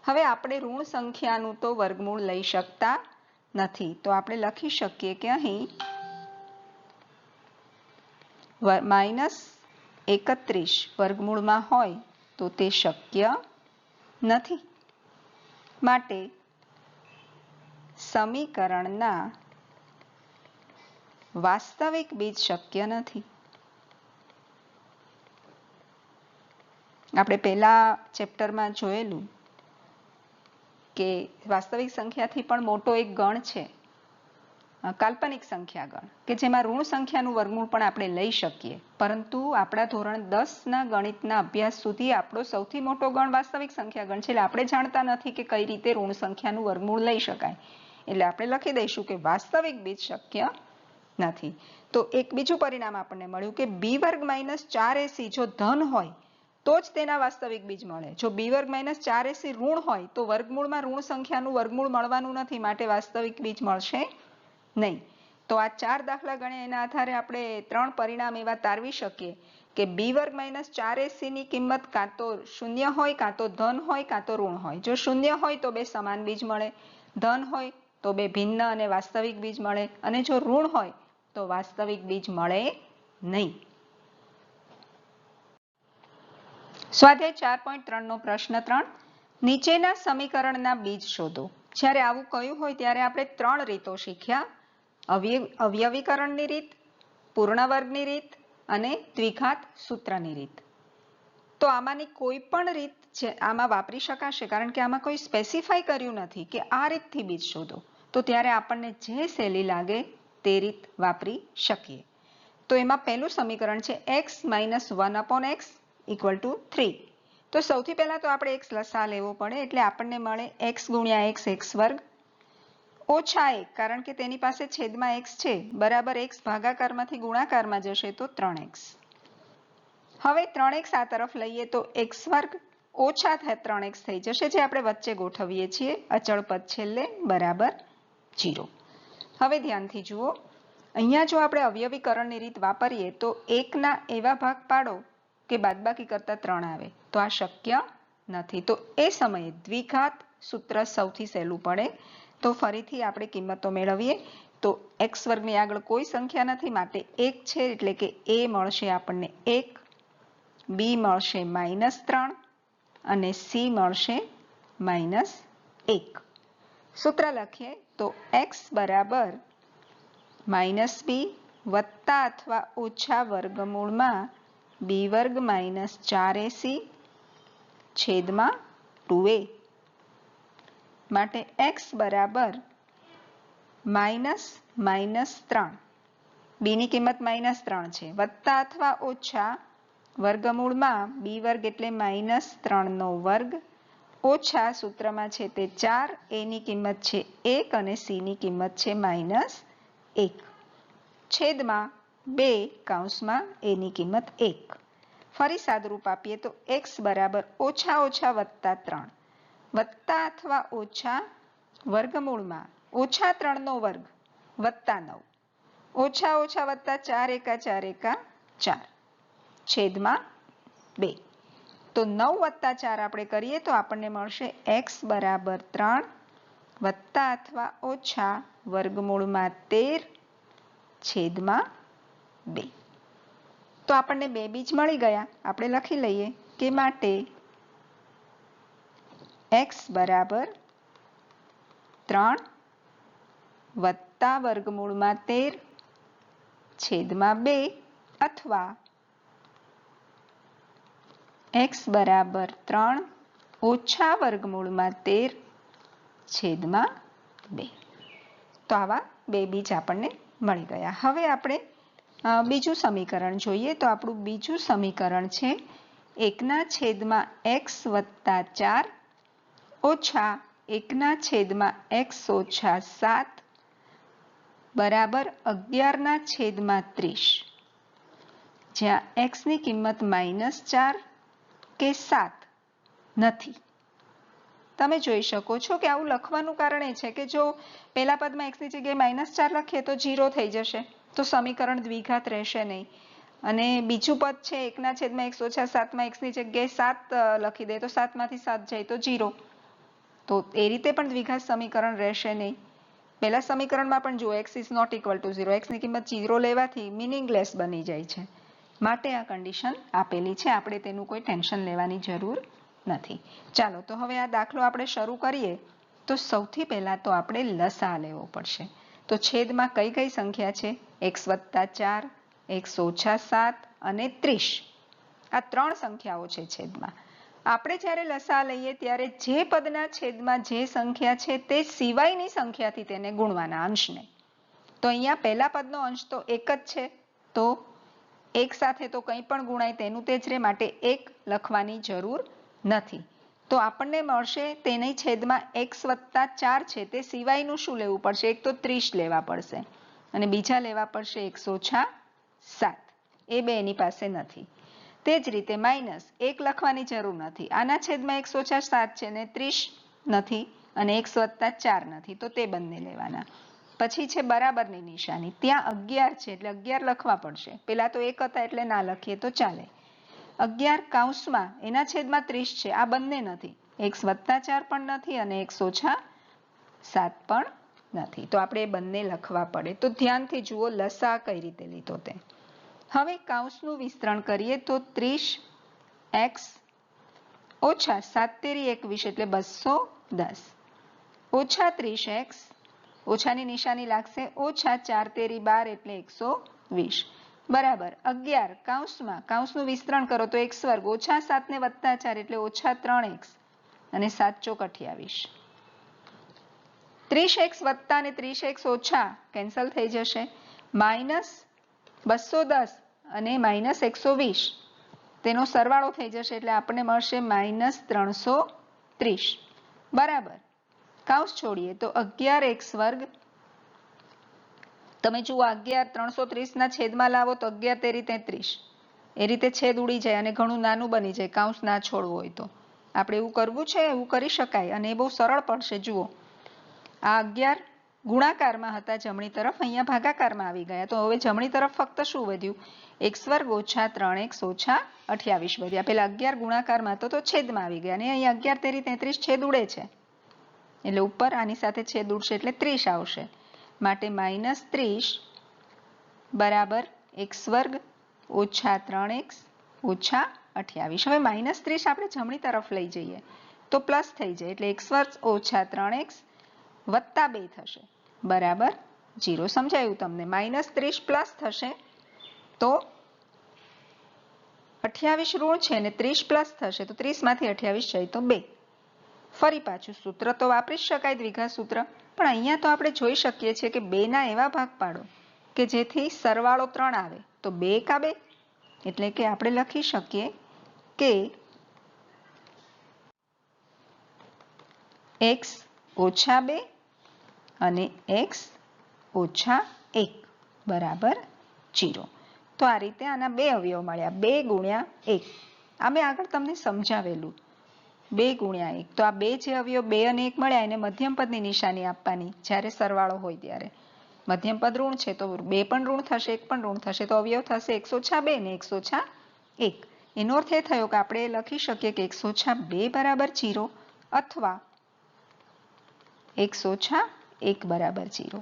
હવે આપણે ઋણ સંખ્યાનું તો વર્ગમૂળ લઈ શકતા નથી, તો આપણે લખી શકીએ કે અહીં -31 વર્ગમૂળમાં હોય તો તે શક્ય નથી. માટે સમીકરણના વાસ્તવિક બીજ શક્ય નથી. આપણે પહેલા ચેપ્ટરમાં જોયેલું કે વાસ્તવિક સંખ્યાથી પણ મોટો એક ગણ છે કાલ્પનિક સંખ્યા ગણ, કે જેમાં ઋણ સંખ્યાનું વર્ગમૂળ પણ આપણે લઈ શકીએ, પરંતુ આપણા ધોરણ 10ના ગણિતના અભ્યાસ સુધી આપણો સૌથી મોટો ગણ વાસ્તવિક સંખ્યા ગણ છે. એટલે આપણે જાણતા નથી કે કઈ રીતે ઋણ સંખ્યાનું વર્ગમૂળ લઈ શકાય. એટલે આપણે લખી દઈશું કે વાસ્તવિક બીજ શક્ય નથી. તો એક બીજું પરિણામ આપણને મળ્યું કે b વર્ગ -4ac જો ધન હોય તો જ તેના વાસ્તવિક બીજ મળે. જો b વર્ગ -4ac ઋણ હોય તો વર્ગમૂળમાં ઋણ સંખ્યાનું વર્ગમૂળ મળવાનું નથી, માટે વાસ્તવિક બીજ મળશે નહીં. તો આ 4 દાખલા ગણ્યા, એના આધારે આપણે 3 પરિણામ એવા તારવી શકીએ કે b વર્ગ -4ac ની કિંમત કાં તો 0 હોય, કાં તો ધન હોય, કાં તો ઋણ હોય. જો 0 હોય તો બે સમાન બીજ મળે, ધન હોય તો બે ભિન્ન અને વાસ્તવિક બીજ મળે, અને જો ઋણ હોય તો વાસ્તવિક બીજ મળે નહીં. સ્વાધ્યાય 4.3 નો પ્રશ્ન 3, નીચેના સમીકરણના બીજ શોધો. જ્યારે આવું કહ્યું હોય ત્યારે આપણે 3 રીતો શીખ્યા: અવયવીકરણની રીત, પૂર્ણ વર્ગની રીત અને દ્વિઘાત સૂત્રની રીત. તો આમાંની કોઈ પણ રીત આમાં વાપરી શકાશે, કારણ કે આમાં કોઈ સ્પેસિફાઈ કર્યું નથી કે આ રીતથી બીજ શોધો. તો ત્યારે આપણને જે સહેલી લાગે તે રીત વાપરી શકીએ. તો એમાં પહેલું સમીકરણ છે x - 1/x = 3. તો સૌથી પહેલા તો આપણે x લસા લેવો પડે, એટલે આપણને મળે x ગુણ્યા x x² ઓછા 1, કારણ કે તેની પાસે છેદમાં x છે, બરાબર x ભાગાકારમાંથી ગુણાકારમાં જશે તો 3x. હવે 3x આ તરફ લઈએ તો x² ઓછા 3x થઈ જશે, જે આપણે વચ્ચે ગોઠવીએ છીએ અચળ પદ છેલ્લે, બરાબર 0. હવે ધ્યાનથી જુઓ, અહીંયા જો આપણે અવયવીકરણની રીત વાપરીએ તો 1ના એવા ભાગ પાડો કે બાદબાકી કરતા 3 આવે તો આ શક્ય નથી. તો એ સમયે દ્વિઘાત સૂત્ર સૌથી સહેલું પડે. તો ફરીથી આપણે કિંમતો મેળવીએ તો x વર્ગની આગળ કોઈ સંખ્યા નથી માટે 1 છે એટલે કે a મળશે આપણને 1, b મળશે -3 અને c મળશે -1. સૂત્ર લખીએ તો x બરાબર -b વત્તા અથવા ઓછા વર્ગમૂળમાં b વર્ગ -4ac છેદમાં 2a માટે x બરાબર -3, b ની કિંમત -3 છે, વત્તા અથવા ઓછા વર્ગમૂળમાં b વર્ગ એટલે -3 નો વર્ગ ઓછા સૂત્રમાં છે તે 4, a ની કિંમત છે 1 અને c ની કિંમત છે -1 છેદમાં 2 કૌંસમાં a ની કિંમત 1. ફરી સાદુરૂપ આપીએ તો x બરાબર ઓછા ઓછા વત્તા 3 વત્તા અથવા ઓછા વર્ગમૂળમાં ઓછા 3 નો વર્ગ વત્તા 9 ઓછા ઓછા વત્તા 4 એકા 4 એકા 4 છેદમાં 2. તો 9 વત્તા 4 આપણે કરીએ તો આપણને મળશે x બરાબર 3 વત્તા અથવા ઓછા વર્ગમૂળમાં 13 છેદમાં 2. તો આપણને બે બીજ મળી ગયા. આપણે લખી લઈએ કે માટે x બરાબર 3 વત્તા વર્ગમૂળમાં 13 છેદમાં 2 અથવા x બરાબર 3 ઓછા વર્ગમૂળમાં 13 છેદમાં 2. તો આવા બે બીજ આપણને મળી ગયા. હવે આપણે બીજું સમીકરણ જોઈએ તો આપણું બીજું સમીકરણ છે 1/x વત્તા 4 ઓછા 1/x ઓછા 7 બરાબર 11/30 જ્યાં x ની કિંમત -4 કે 7 નથી. તમે જોઈ શકો છો કે આવું લખવાનું કારણ એ છે કે જો પહેલા પદમાં x ની જગ્યાએ -4 લખીએ તો 0 થઈ જશે, તો સમીકરણ દ્વિઘાત રહેશે નહીં. અને બીજું પદ છે 1/x ઓછા 7 માં x ની જગ્યાએ 7 લખી દે તો 7 માંથી 7 જાય તો 0. તો એ રીતે પણ દ્વિઘાત સમીકરણ રહેશે નહીં. પહેલા સમીકરણમાં પણ જુઓ x is not equal to 0, x ની કિંમત 0 લેવાથી મીનિંગલેસ બની જાય છે. માટે આ કન્ડિશન આપેલી છે, આપણે તેનું કોઈ ટેન્શન લેવાની જરૂર નથી. ચાલો તો હવે આ દાખલો આપણે શરૂ કરીએ તો સૌથી પહેલા તો આપણે લસા લેવો પડશે. તો છેદમાં કઈ કઈ સંખ્યા છે? x વત્તા 4, x ઓછા 7 અને 30. આ 3 સંખ્યાઓ છે છેદમાં. આપણે જ્યારે લસા લઈએ ત્યારે જે પદના છેદમાં જે સંખ્યા છે તે સિવાયની સંખ્યાથી તેને ગુણવાના અંશને. તો અહીંયા પહેલા પદનો અંશ તો 1 જ છે, તો 1 સાથે તો કંઈ પણ ગુણાય તેનું તે જ રહે, માટે 1 લખવાની જરૂર નથી. તો આપણને મળશે તેની છેદમાં x વત્તા 4 છે તે સિવાયનું શું લેવું પડશે? એક તો 30 લેવા પડશે અને બીજા લેવા પડશે x ઓછા 7. એ બે એની પાસે નથી. તે જ રીતે માઇનસ 1 લખવાની જરૂર નથી. આના છેદમાં x ઓછા 7 છે ને 30 નથી અને x વત્તા 4 નથી, તો તે બંને લેવાના. પછી છે બરાબરની નિશાની, ત્યાં 11 છે એટલે 11 લખવા પડશે. પેલા તો 1 હતા એટલે ના લખીએ તો ચાલે. 11 કૌંસમાં એના છેદમાં 30 છે, આ બંને નથી. x વત્તા 4 પણ નથી અને x ઓછા 7 પણ નથી, તો આપણે એ બંને લખવા પડે. તો ધ્યાનથી જુઓ લસા કઈ રીતે લીધો તે. હવે કૌંસનું વિસ્તરણ કરીએ તો 30x ઓછા 7 તેરી 21 એટલે 210 ઓછા 30x ઓછાની નિશાની લાગશે ઓછા 4 તેરી 12 એટલે 120 બરાબર 11 કૌંસનું વિસ્તરણ કરો તો x વર્ગ ઓછા 7 ને વત્તા 4 એટલે ઓછા 3x અને 7 ચોક 28. 30x વત્તા અને 30x ઓછા કેન્સલ થઈ જશે, -210 અને -120 તેનો સરવાળો થઈ જશે એટલે આપણને મળશે -330 બરાબર. કૌંસ છોડીએ તો 11x વર્ગ, તમે જુઓ 11 330 ના છેદમાં લાવો તો 11 તેરી 33, એ રીતે છેદ ઉડી જાય અને ઘણું નાનું બની જાય કૌંસ ના છોડવો હોય તો. આપણે એવું કરવું છે, એવું કરી શકાય અને એ બહુ સરળ પડશે. જુઓ આ 11 ગુણાકારમાં હતા જમણી તરફ, અહીંયા ભાગાકારમાં આવી ગયા. તો હવે જમણી તરફ ફક્ત શું વધ્યું? x વર્ગ ઓછા 3x ઓછા 28 વધ્યા. પેલા 11 ગુણાકારમાં તો છેદમાં આવી ગયા, અને અહીંયા 11 તેરી 33 છેદ ઉડે છે, એટલે ઉપર આની સાથે છેદ ઉડશે એટલે 30 આવશે. માટે -30 બરાબર x વર્ગ ઓછા 3x ઓછા 28. હવે -30 આપણે જમણી તરફ લઈ જઈએ તો પ્લસ થઈ જાય, એટલે x વર્ગ ઓછા 3x વત્તા 2 થશે બરાબર 0. સમજાયું તમને? -30 પ્લસ થશે તો 28 ઋણ છે ને 30 પ્લસ થશે તો 30 માંથી 28 જાય તો 2. ફરી પાછું સૂત્ર તો વાપરી શકાય, દ્વિઘાત સૂત્ર, પણ અહીંયા તો આપણે જોઈ શકીએ છીએ કે 2 ના એવા ભાગ પાડો કે જેથી સરવાળો 3 આવે, તો 2 એકા 2, એટલે કે આપણે લખી શકીએ કે x ઓછા 2 અને x ઓછા 1 બરાબર 0. તો આ રીતે આના બે અવયવ મળ્યા, 2 ગુણ્યા 1. આ મેં આગળ તમને સમજાવેલું, 2 ગુણ્યા 1. તો આ બે જે અવયવ 2 અને 1 મળ્યા એને મધ્યમ પદની નિશાની આપવાની જ્યારે સરવાળો હોય ત્યારે. મધ્યમ પદ ઋણ છે તો 2 પણ ઋણ થશે, 1 પણ ઋણ થશે, તો અવયવ થશે x ઓછા 2 ને x ઓછા 1. એનો અર્થ એ થયો કે આપણે લખી શકીએ કે x ઓછા 2 બરાબર 0 અથવા x ઓછા 1 બરાબર 0.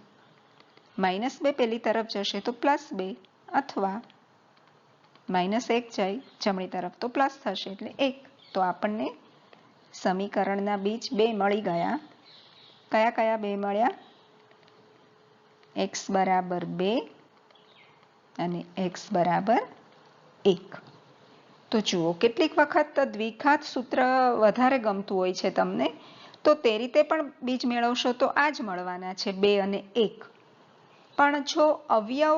-2 પેલી તરફ જશે તો +2 અથવા -1 જાય જમણી તરફ તો પ્લસ થશે એટલે 1. તો આપણને સમીકરણના બીજ 2 મળી ગયા. કયા કયા 2 મળ્યા? x બરાબર 2 અને x બરાબર 1. તો જુઓ, કેટલીક વખત દ્વિઘાત સૂત્ર વધારે ગમતું હોય છે તમને, તો તે રીતે પણ બીજ મેળવશો તો આ જ મળવાના છે, 2 અને 1. પણ જો અવયવ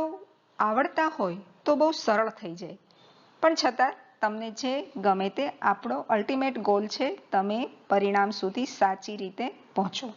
આવડતા હોય તો બહુ સરળ થઈ જાય. પણ છતાં તમને જે ગમે તે, આપણો અલ્ટિમેટ ગોલ છે તમે પરિણામ સુધી સાચી રીતે પહોંચો.